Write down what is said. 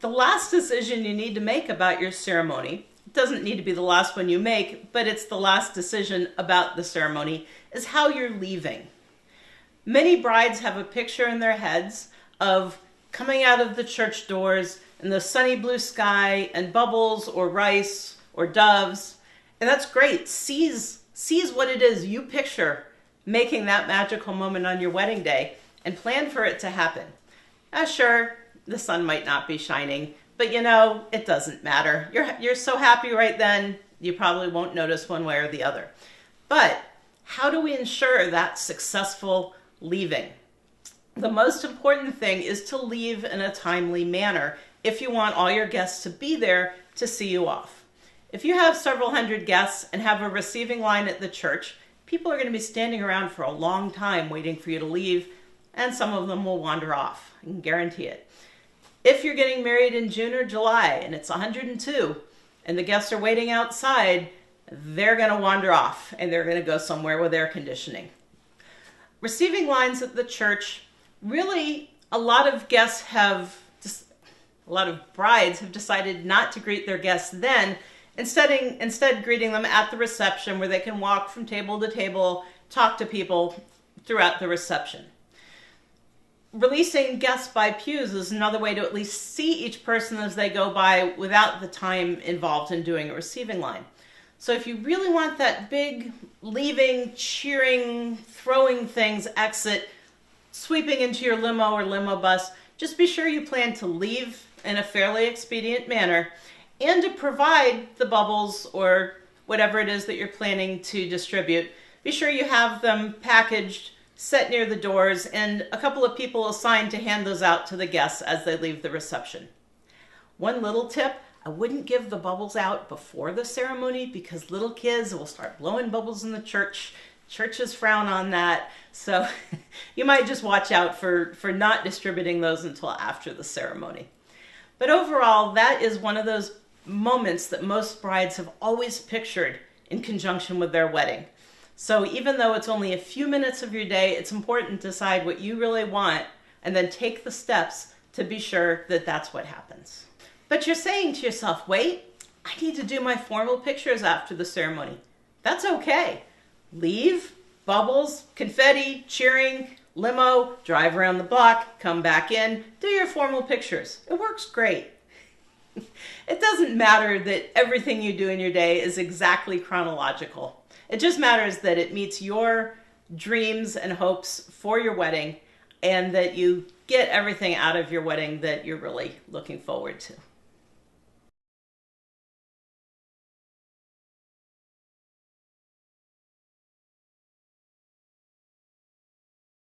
The last decision you need to make about your ceremony, it doesn't need to be the last one you make, but it's the last decision about the ceremony, is how you're leaving. Many brides have a picture in their heads of coming out of the church doors in the sunny blue sky and bubbles or rice or doves. And that's great. Seize what it is you picture making that magical moment on your wedding day and plan for it to happen. Sure, the sun might not be shining, but it doesn't matter. You're so happy right then, you probably won't notice one way or the other. But how do we ensure that successful leaving? The most important thing is to leave in a timely manner if you want all your guests to be there to see you off. If you have several hundred guests and have a receiving line at the church, people are going to be standing around for a long time waiting for you to leave, and some of them will wander off. I can guarantee it. If you're getting married in June or July and it's 102 and the guests are waiting outside, they're going to wander off and they're going to go somewhere with air conditioning. Receiving lines at the church, really a lot of brides have decided not to greet their guests then, instead greeting them at the reception where they can walk from table to table, talk to people throughout the reception. Releasing guests by pews is another way to at least see each person as they go by without the time involved in doing a receiving line. So if you really want that big leaving, cheering, throwing things exit, sweeping into your limo or limo bus, just be sure you plan to leave in a fairly expedient manner and to provide the bubbles or whatever it is that you're planning to distribute. Be sure you have them packaged, set near the doors, and a couple of people assigned to hand those out to the guests as they leave the reception. One little tip, I wouldn't give the bubbles out before the ceremony because little kids will start blowing bubbles in the church. Churches frown on that, so you might just watch out for not distributing those until after the ceremony. But overall, that is one of those moments that most brides have always pictured in conjunction with their wedding. So even though it's only a few minutes of your day, it's important to decide what you really want and then take the steps to be sure that that's what happens. But you're saying to yourself, wait, I need to do my formal pictures after the ceremony. That's okay. Leave, bubbles, confetti, cheering, limo, drive around the block, come back in, do your formal pictures. It works great. It doesn't matter that everything you do in your day is exactly chronological. It just matters that it meets your dreams and hopes for your wedding and that you get everything out of your wedding that you're really looking forward to.